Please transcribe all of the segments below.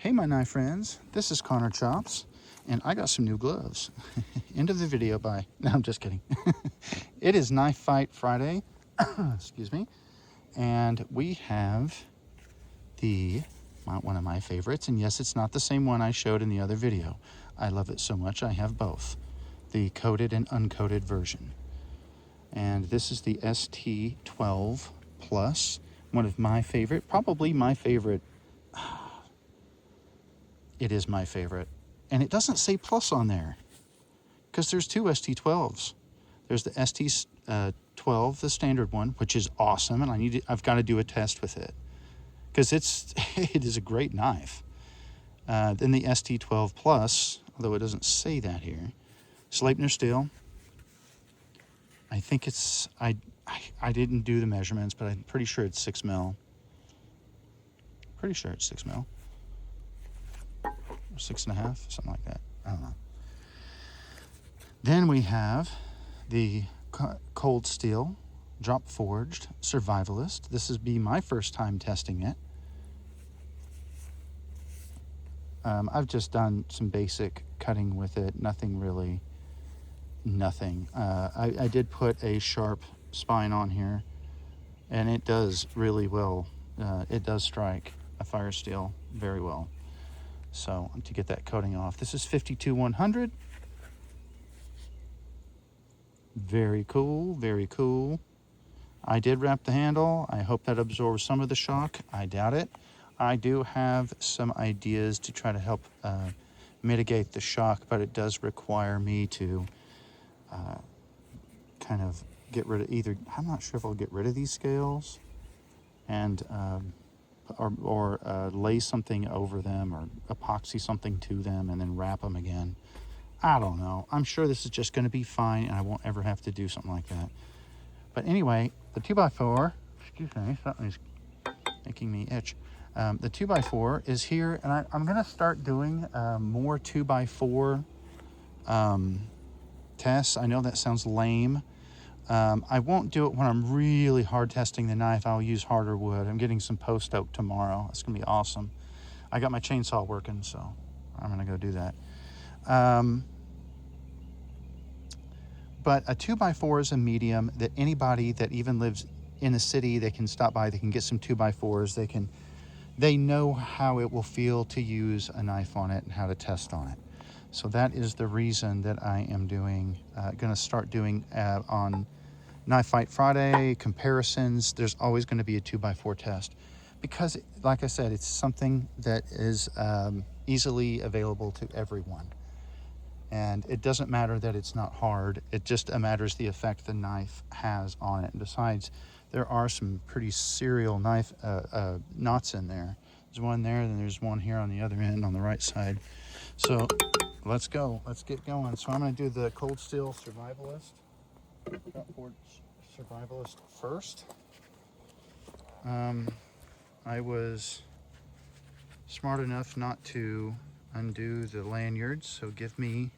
Hey my knife friends, this is Connor Chops, and I got some new gloves. End of the video, bye. No, I'm just kidding. It is Knife Fight Friday, excuse me, and we have one of my favorites, and yes, it's not the same one I showed in the other video. I love it so much I have both, the coated and uncoated version. And this is the ST12 Plus, one of my favorite, probably my favorite. It is my favorite. And it doesn't say plus on there because there's two ST12s. There's the ST12, the standard one, which is awesome, and I've got to do a test with it because it is a great knife. Then the ST12 Plus, although it doesn't say that here, Sleipner steel. I think it's I didn't do the measurements, but I'm pretty sure it's 6 mil. Pretty sure it's 6 mil. 6.5, something like that. I don't know. Then we have the cold steel drop forged Survivalist. This is my first time testing it. I've just done some basic cutting with it. Nothing really. Nothing. I did put a sharp spine on here, and it does really well. It does strike a fire steel very well. So to get that coating off, this is 52-100. Very cool, very cool. I did wrap the handle. I hope that absorbs some of the shock. I doubt it. I do have some ideas to try to help mitigate the shock, but it does require me to kind of get rid of either, I'm not sure if I'll get rid of these scales and or lay something over them or epoxy something to them and then wrap them again. I don't know. I'm sure this is just going to be fine and I won't ever have to do something like that. But anyway, the 2x4, excuse me, something's making me itch. The 2x4 is here, and I'm going to start doing more 2x4 tests. I know that sounds lame. I won't do it when I'm really hard testing the knife. I'll use harder wood. I'm getting some post oak tomorrow. It's gonna be awesome. I got my chainsaw working, so I'm gonna go do that. But a 2x4 is a medium that anybody that even lives in a city, they can stop by, they can get some 2x4s, they know how it will feel to use a knife on it and how to test on it. So that is the reason that I am gonna start doing on Knife Fight Friday comparisons. There's always going to be a 2x4 test because, like I said, it's something that is easily available to everyone. And it doesn't matter that it's not hard. It just matters the effect the knife has on it. And besides, there are some pretty serial knife knots in there. There's one there, and there's one here on the other end on the right side. So let's go. Let's get going. So I'm going to do the cold steel Survivalist. Drop forward Survivalist first. I was smart enough not to undo the lanyards, so give me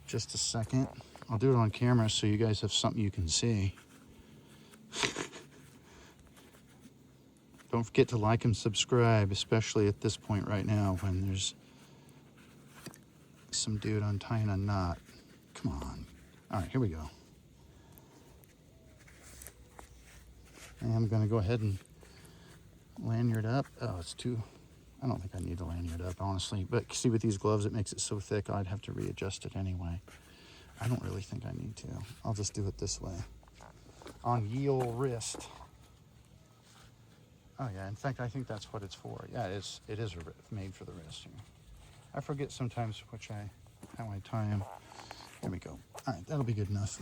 just a second. I'll do it on camera so you guys have something you can see. Don't forget to like and subscribe, especially at this point right now when there's some dude untying a knot. Come on. All right, here we go. And I'm going to go ahead and lanyard up. Oh, it's too... I don't think I need to lanyard up, honestly. But see, with these gloves, it makes it so thick, I'd have to readjust it anyway. I don't really think I need to. I'll just do it this way. On yield wrist. Oh, yeah. In fact, I think that's what it's for. Yeah, it is made for the wrist. Here. I forget sometimes how I tie them. There we go. All right, that'll be good enough.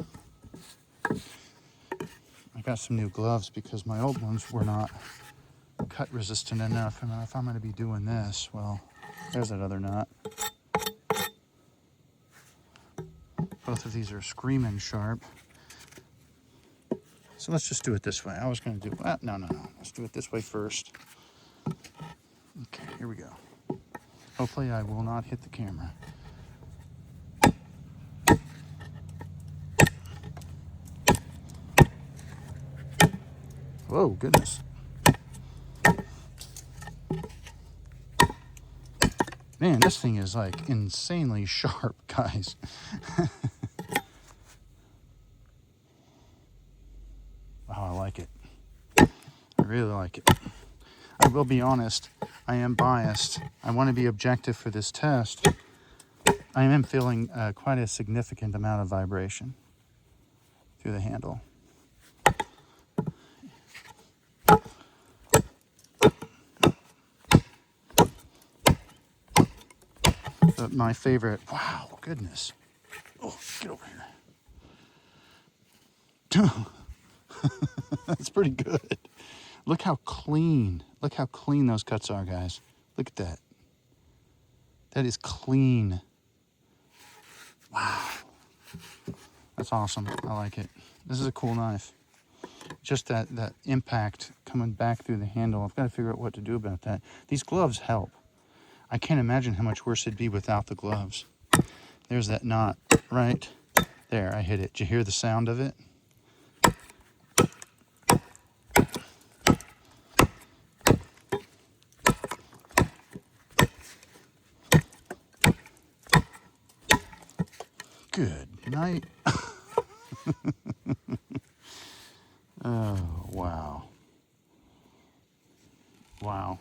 I got some new gloves because my old ones were not cut resistant enough. And if I'm going to be doing this, well, there's that other knot. Both of these are screaming sharp. So let's just do it this way. I was going to do, no. Let's do it this way first. Okay, here we go. Hopefully I will not hit the camera. Whoa, goodness. Man, this thing is like insanely sharp, guys. Wow, I like it. I really like it. I will be honest, I am biased. I want to be objective for this test. I am feeling quite a significant amount of vibration through the handle. But my favorite, wow, goodness. Oh, get over here. That's pretty good. Look how clean those cuts are, guys. Look at that. That is clean. Wow. That's awesome. I like it. This is a cool knife. Just that impact coming back through the handle. I've got to figure out what to do about that. These gloves help. I can't imagine how much worse it'd be without the gloves. There's that knot right there. I hit it. Did you hear the sound of it? Good night. Oh, wow. Wow.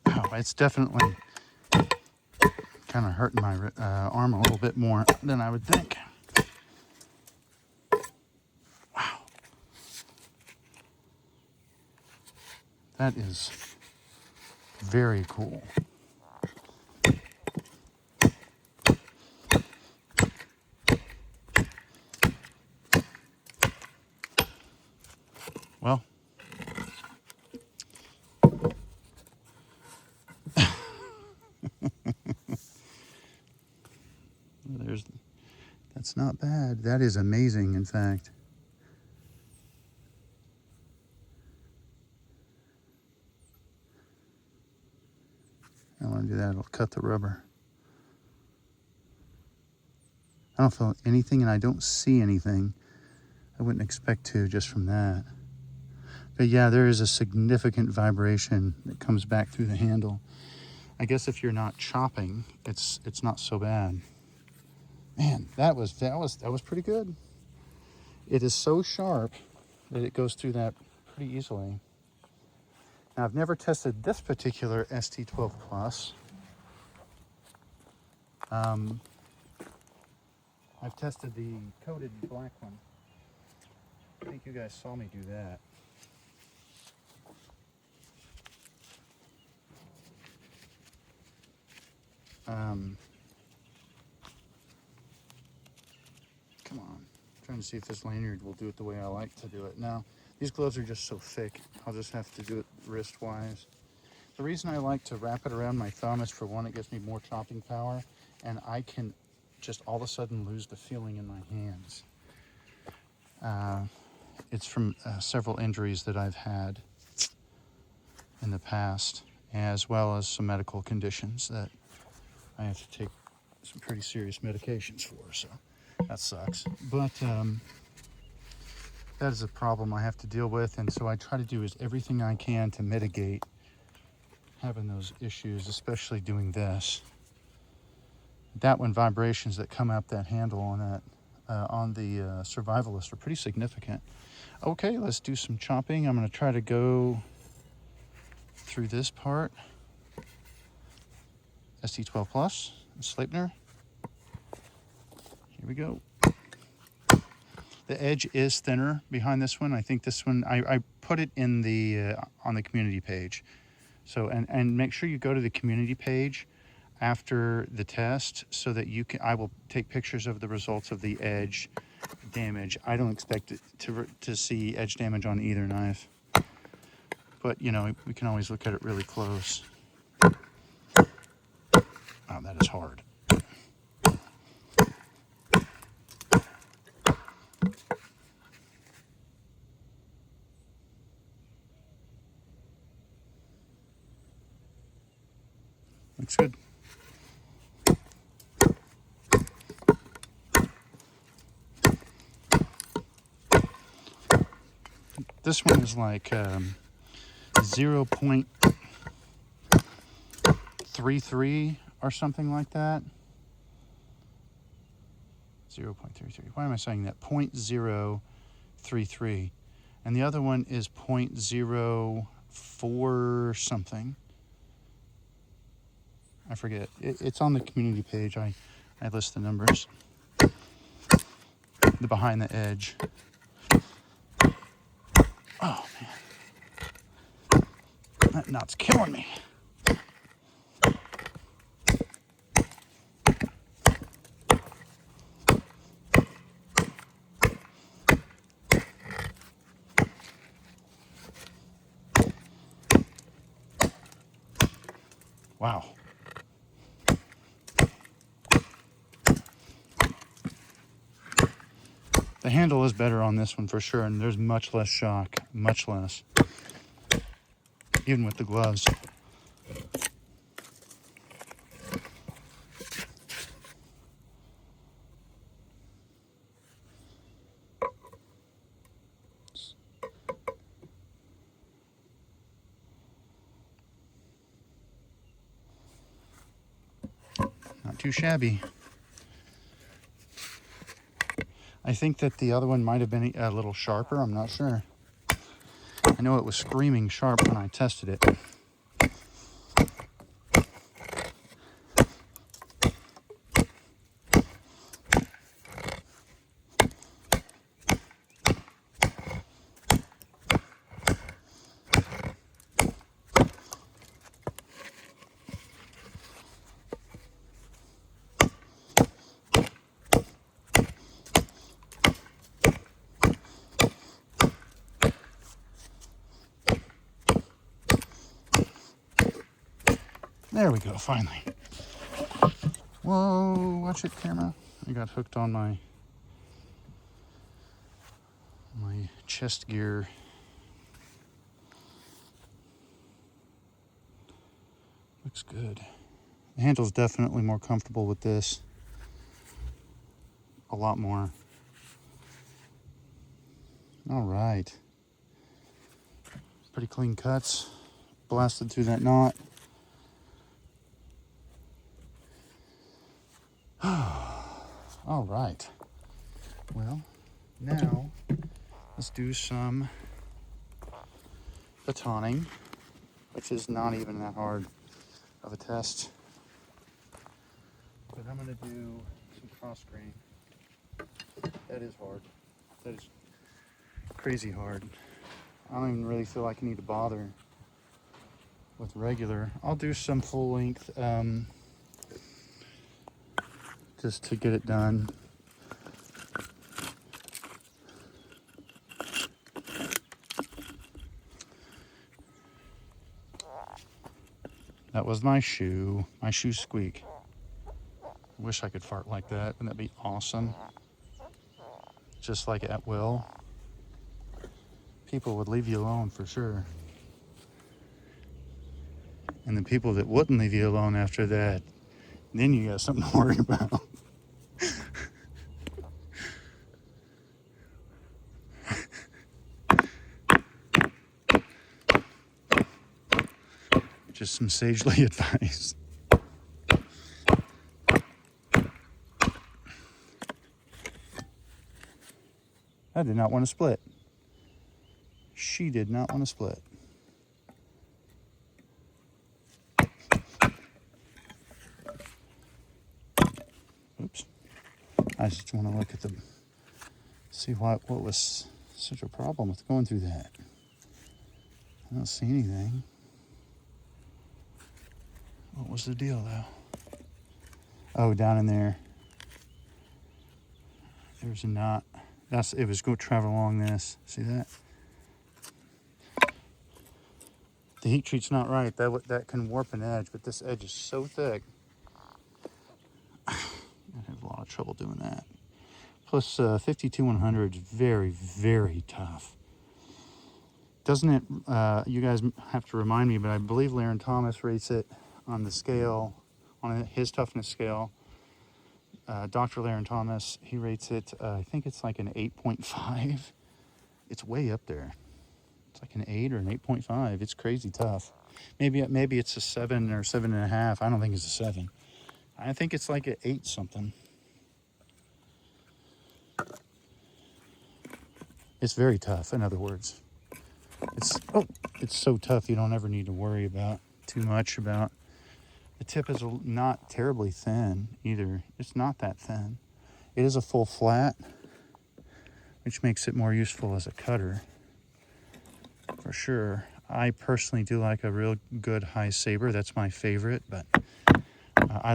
Oh, it's definitely kind of hurting my arm a little bit more than I would think. Wow. That is very cool. Well, that's not bad. That is amazing, in fact. I don't want to do that. It'll cut the rubber. I don't feel anything and I don't see anything. I wouldn't expect to just from that. But yeah, there is a significant vibration that comes back through the handle. I guess if you're not chopping, it's not so bad. Man, that was pretty good. It is so sharp that it goes through that pretty easily. Now, I've never tested this particular ST12 Plus. I've tested the coated black one. I think you guys saw me do that. Come on. I'm trying to see if this lanyard will do it the way I like to do it. Now, these gloves are just so thick, I'll just have to do it wrist-wise. The reason I like to wrap it around my thumb is, for one, it gives me more chopping power, and I can just all of a sudden lose the feeling in my hands. It's from several injuries that I've had in the past, as well as some medical conditions that I have to take some pretty serious medications for, so that sucks. But that is a problem I have to deal with, and so I try to do everything I can to mitigate having those issues, especially doing this. That one, vibrations that come up that handle on that on the Survivalist are pretty significant. Okay, let's do some chopping. I'm going to try to go through this part. ST12 Plus, Sleipner. Here we go. The edge is thinner behind this one. I think this one, I put it in the on the community page. So, and make sure you go to the community page after the test so that you can, I will take pictures of the results of the edge damage. I don't expect it to see edge damage on either knife, but you know, we can always look at it really close. Oh, that is hard. Looks good. This one is like 0.33 or something like that. 0.33. Why am I saying that? 0.033. And the other one is 0.04 something. I forget. It's on the community page. I list the numbers. The behind the edge. Oh, man. That knot's killing me. Wow. The handle is better on this one for sure, and there's much less shock, much less. Even with the gloves. Not too shabby. I think that the other one might have been a little sharper. I'm not sure. I know it was screaming sharp when I tested it. There we go, finally. Whoa, watch it, camera. I got hooked on my chest gear. Looks good. The handle's definitely more comfortable with this. A lot more. All right. Pretty clean cuts. Blasted through that knot. All right. Well, now let's do some batoning, which is not even that hard of a test. But I'm going to do some cross grain. That is hard. That is crazy hard. I don't even really feel like I need to bother with regular. I'll do some full length just to get it done. That was my shoe squeak. Wish I could fart like that. Wouldn't that be awesome? Just like at will. People would leave you alone for sure. And the people that wouldn't leave you alone after that, then you got something to worry about. Just some sagely advice. I did not want to split. She did not want to split. Oops. I just want to look at see what was such a problem with going through that. I don't see anything. What was the deal though? Oh, down in there. There's a knot. It was going to travel along this. See that? The heat treat's not right. That can warp an edge, but this edge is so thick. I have a lot of trouble doing that. Plus, 52-100 is very, very tough. Doesn't it? You guys have to remind me, but I believe Larry Thomas rates it on the scale, on his toughness scale. Dr. Larry Thomas, he rates it, I think it's like an 8.5. It's way up there. It's like an 8 or an 8.5. It's crazy tough. Maybe it's a 7 or 7.5. I don't think it's a 7. I think it's like an 8 something. It's very tough, in other words. It's so tough you don't ever need to worry about too much about. The tip is not terribly thin either. It's not that thin. It is a full flat, which makes it more useful as a cutter, for sure. I personally do like a real good high saber. That's my favorite, but I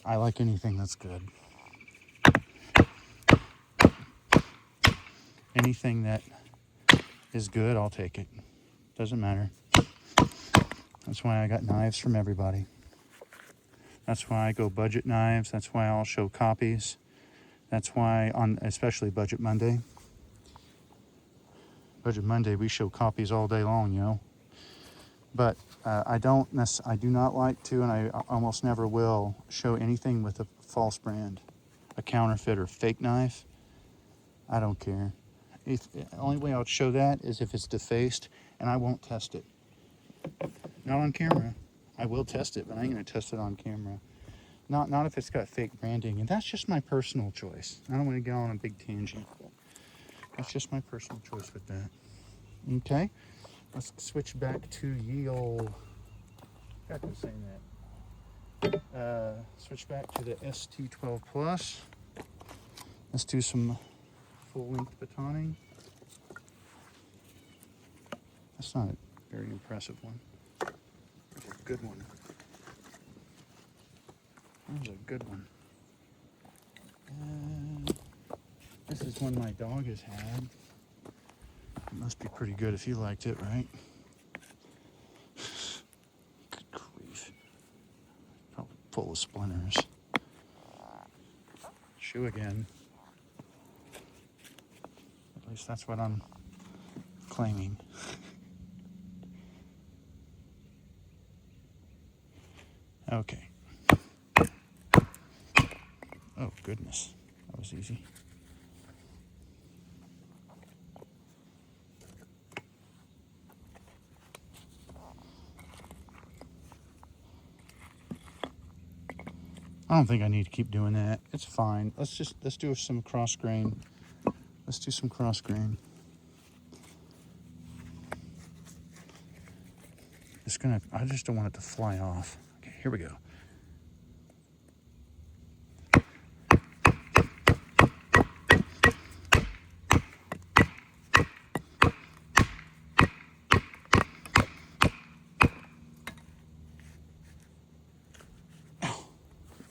like anything that's good. Anything that is good, I'll take it. Doesn't matter. That's why I got knives from everybody. That's why I go budget knives. That's why I'll show copies. That's why on especially Budget Monday. Budget Monday, we show copies all day long, you know. But I do not like to, and I almost never will, show anything with a false brand, a counterfeit or fake knife. I don't care. The only way I'll show that is if it's defaced, and I won't test it. Not on camera. I will test it, but I ain't gonna test it on camera. Not if it's got fake branding, and that's just my personal choice. I don't want to go on a big tangent. That's just my personal choice with that. Okay, let's switch back to ye old. Got to saying that. Switch back to the ST12 Plus. Let's do some full-length batoning. That's not a very impressive one. There's a good one. There's a good one. This is one my dog has had. It must be pretty good if you liked it, right? Good grief. Probably full of splinters. Shoe again. At least that's what I'm claiming. Okay. Oh, goodness. That was easy. I don't think I need to keep doing that. It's fine. Let's do some cross grain. Let's do some cross grain. I just don't want it to fly off. Okay, here we go.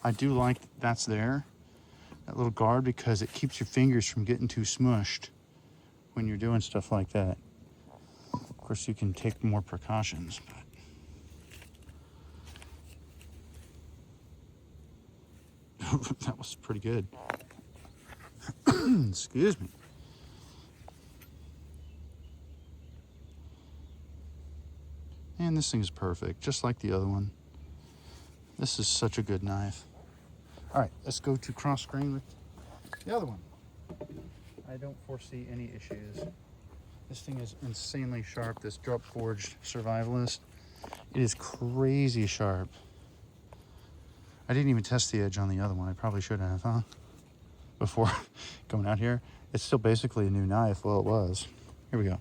I do like that's there, that little guard, because it keeps your fingers from getting too smushed when you're doing stuff like that. Of course, you can take more precautions, but that was pretty good. Excuse me. And this thing is perfect, just like the other one. This is such a good knife. All right, let's go to cross grain with the other one. I don't foresee any issues. This thing is insanely sharp, this drop forged Survivalist. It is crazy sharp. I didn't even test the edge on the other one. I probably should have, huh? Before going out here. It's still basically a new knife. Well, it was. Here we go.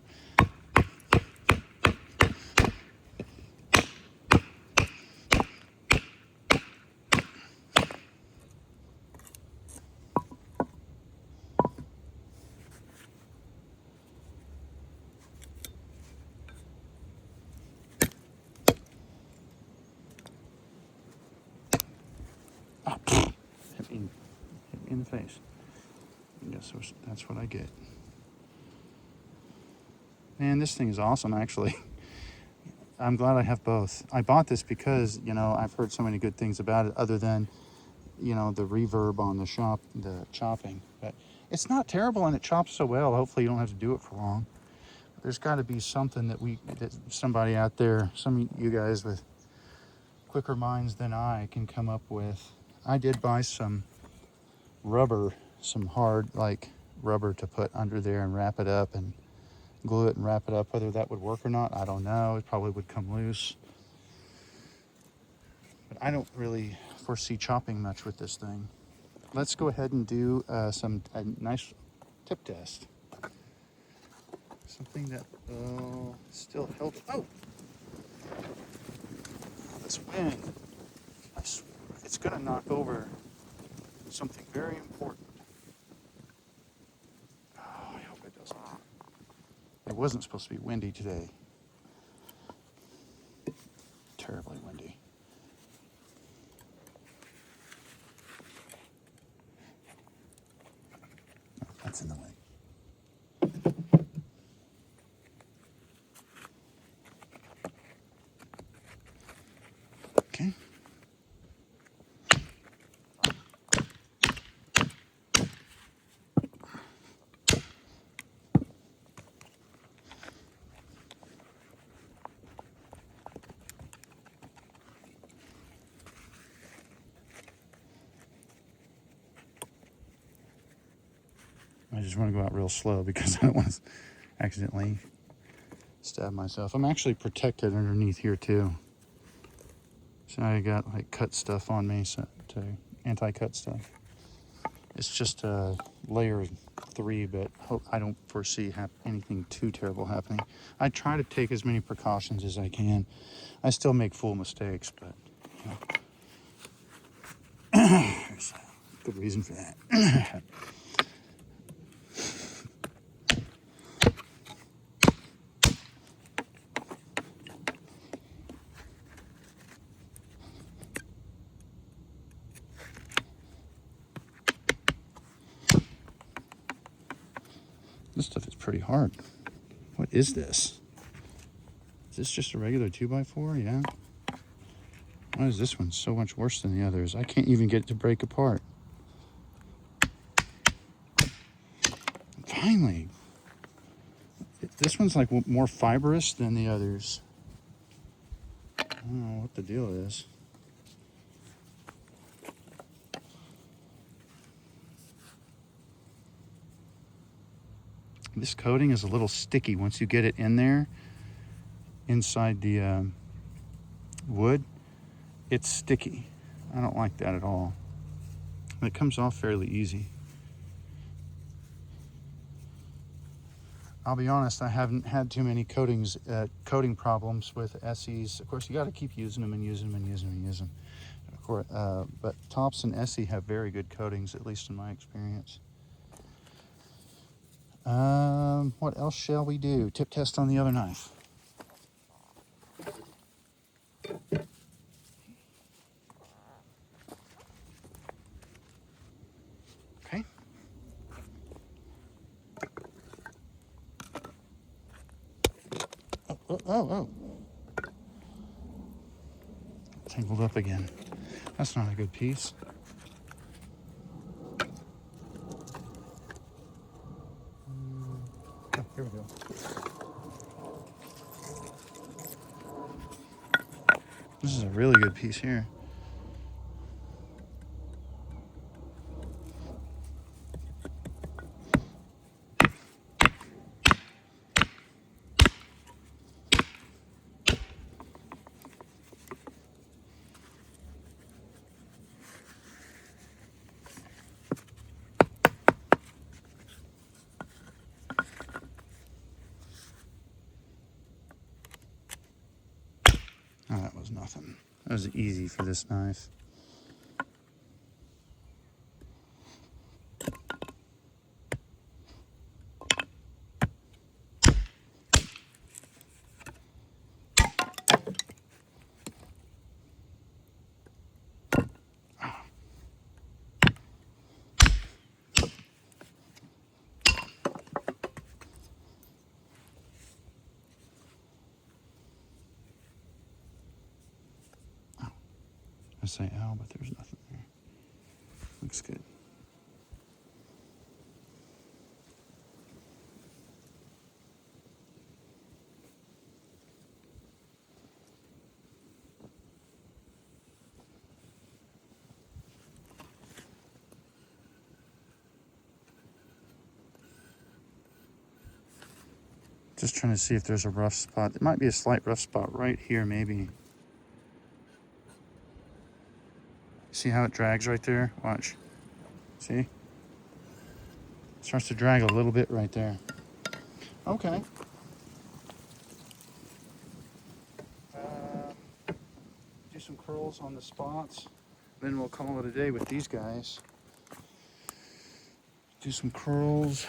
Hit me in the face. I guess that's what I get. Man, this thing is awesome, actually. I'm glad I have both. I bought this because, you know, I've heard so many good things about it, other than, you know, the reverb on the chopping. But it's not terrible, and it chops so well. Hopefully you don't have to do it for long. But there's got to be something that somebody out there, some of you guys with quicker minds than I can come up with. I did buy some rubber, some hard like rubber to put under there and wrap it up and glue it and wrap it up. Whether that would work or not, I don't know. It probably would come loose. But I don't really foresee chopping much with this thing. Let's go ahead and do a nice tip test. Something that still held. Oh, this wind. It's going to knock over something very important. Oh, I hope it doesn't. It wasn't supposed to be windy today. Terribly windy. Oh, that's in the way. Okay. I just want to go out real slow because I don't want to accidentally stab myself. I'm actually protected underneath here too. So I got like cut stuff on me, so to anti-cut stuff. It's just layer 3, but I don't foresee anything too terrible happening. I try to take as many precautions as I can. I still make fool mistakes, but you know, there's a good reason for that. This stuff is pretty hard. What is this? Is this just a regular 2x4? Yeah. Why is this one so much worse than the others? I can't even get it to break apart. Finally. This one's like more fibrous than the others. I don't know what the deal is. This coating is a little sticky once you get it in there, inside the wood. It's sticky. I don't like that at all. It comes off fairly easy. I'll be honest, I haven't had too many coating problems with SEs. Of course, you got to keep using them and using them and using them and using them. Of course, but Tops and SE have very good coatings, at least in my experience. What else shall we do? Tip test on the other knife. Okay. Oh. Tangled up again. That's not a good piece. Oh, here we go. This is a really good piece here. Oh, that was nothing. That was easy for this knife. I say ow, but there's nothing there. Looks good. Just trying to see if there's a rough spot. There might be a slight rough spot right here, maybe. See how it drags right there? Watch. See? It starts to drag a little bit right there. Okay. Do some curls on the spots. Then we'll call it a day with these guys. Do some curls.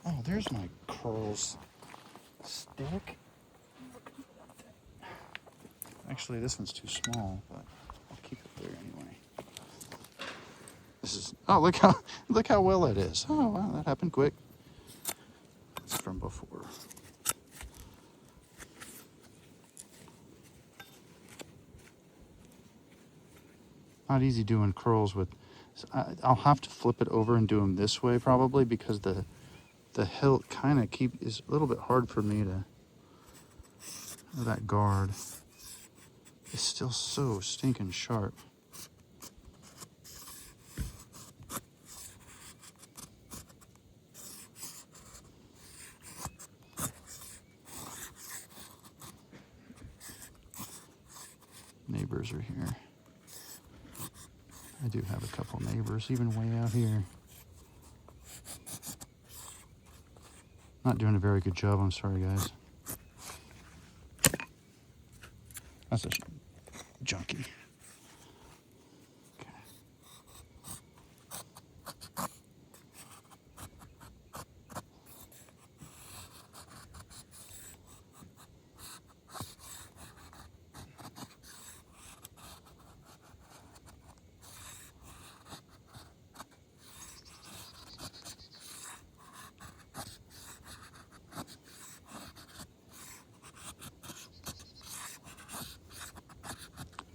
Oh, there's my curls stick. Actually, this one's too small, but I'll keep it there anyway. This is, oh, look how well it is. Oh, wow, that happened quick. It's from before. Not easy doing curls with, I'll have to flip it over and do them this way probably, because the hilt kind of is a little bit hard for me to, that guard is still so stinking sharp. Neighbors are here. I do have a couple neighbors, even way out here. Not doing a very good job, I'm sorry guys. That's a junkie. Okay.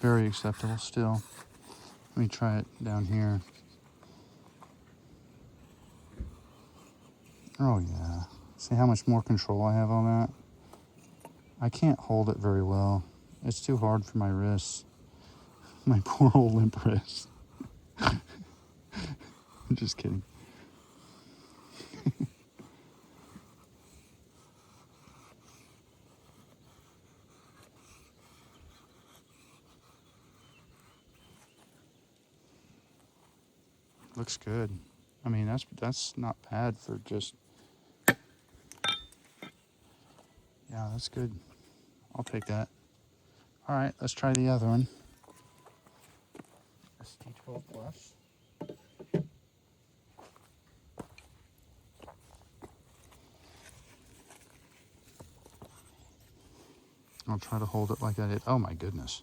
Very acceptable still. Let me try it down here. Oh yeah. See how much more control I have on that? I can't hold it very well. It's too hard for my wrists. My poor old limp wrists. I'm just kidding. Looks good. I mean, that's not bad for just, yeah, that's good. I'll take that. All right, let's try the other one. ST12 Plus. I'll try to hold it like I did. Oh my goodness.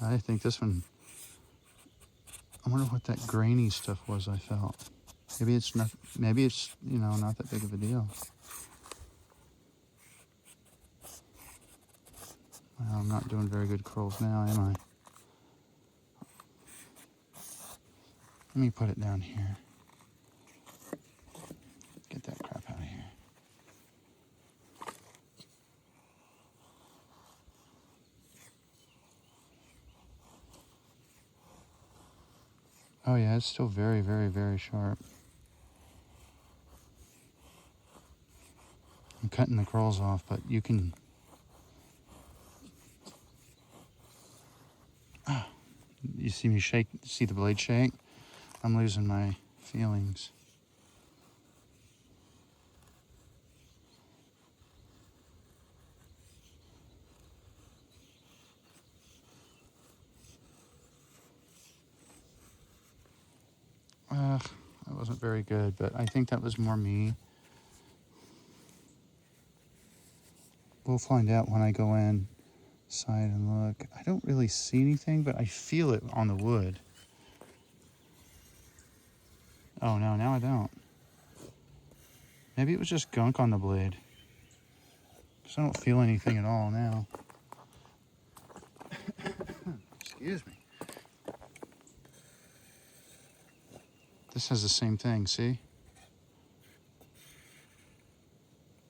I think this one, I wonder what that grainy stuff was I felt. Maybe it's not, maybe it's, you know, not that big of a deal. Well, I'm not doing very good curls now, am I? Let me put it down here. Get that crap out of here. Oh yeah, it's still very, very, very sharp. I'm cutting the curls off, but you can... Ah, you see me shake, see the blade shake? I'm losing my feelings. That wasn't very good, but I think that was more me. We'll find out when I go inside and look. I don't really see anything, but I feel it on the wood. Oh no, now I don't. Maybe it was just gunk on the blade. Because I don't feel anything at all now. Excuse me. This has the same thing, see?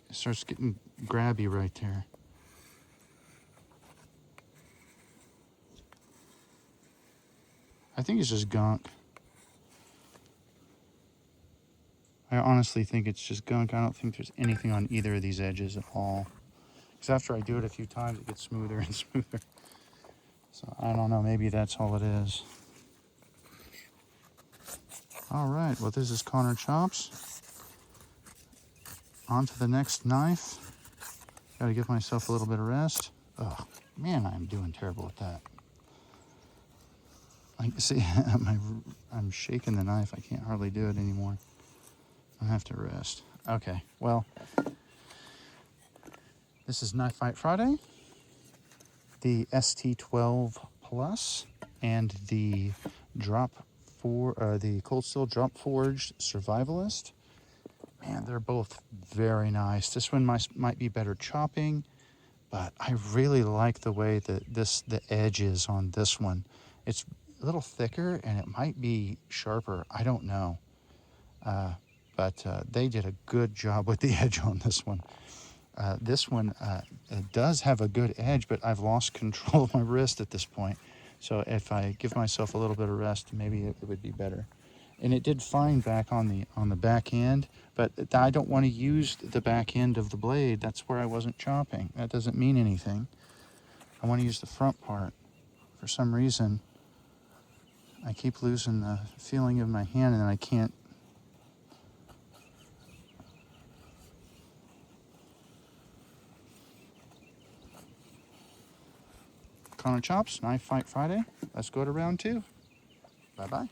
It starts getting grabby right there. I think it's just gunk. I honestly think it's just gunk. I don't think there's anything on either of these edges at all. Because after I do it a few times, it gets smoother and smoother. So I don't know, maybe that's all it is. All right, well, this is Connor Chops. On to the next knife. Got to give myself a little bit of rest. Oh, man, I'm doing terrible at that. I see, I'm shaking the knife. I can't hardly do it anymore. I have to rest. Okay, well, this is Knife Fight Friday, the ST12 Plus, and the the Cold Steel Drop Forged Survivalist. Man, they're both very nice. This one might be better chopping, but I really like the way that the edge is on this one. It's a little thicker and it might be sharper. I don't know. But they did a good job with the edge on this one. This one it does have a good edge, but I've lost control of my wrist at this point. So if I give myself a little bit of rest, maybe it would be better. And it did fine back on the back end, but I don't want to use the back end of the blade. That's where I wasn't chopping. That doesn't mean anything. I want to use the front part. For some reason, I keep losing the feeling of my hand, and then I can't. Connor Chops, Knife Fight Friday. Let's go to round 2. Bye-bye.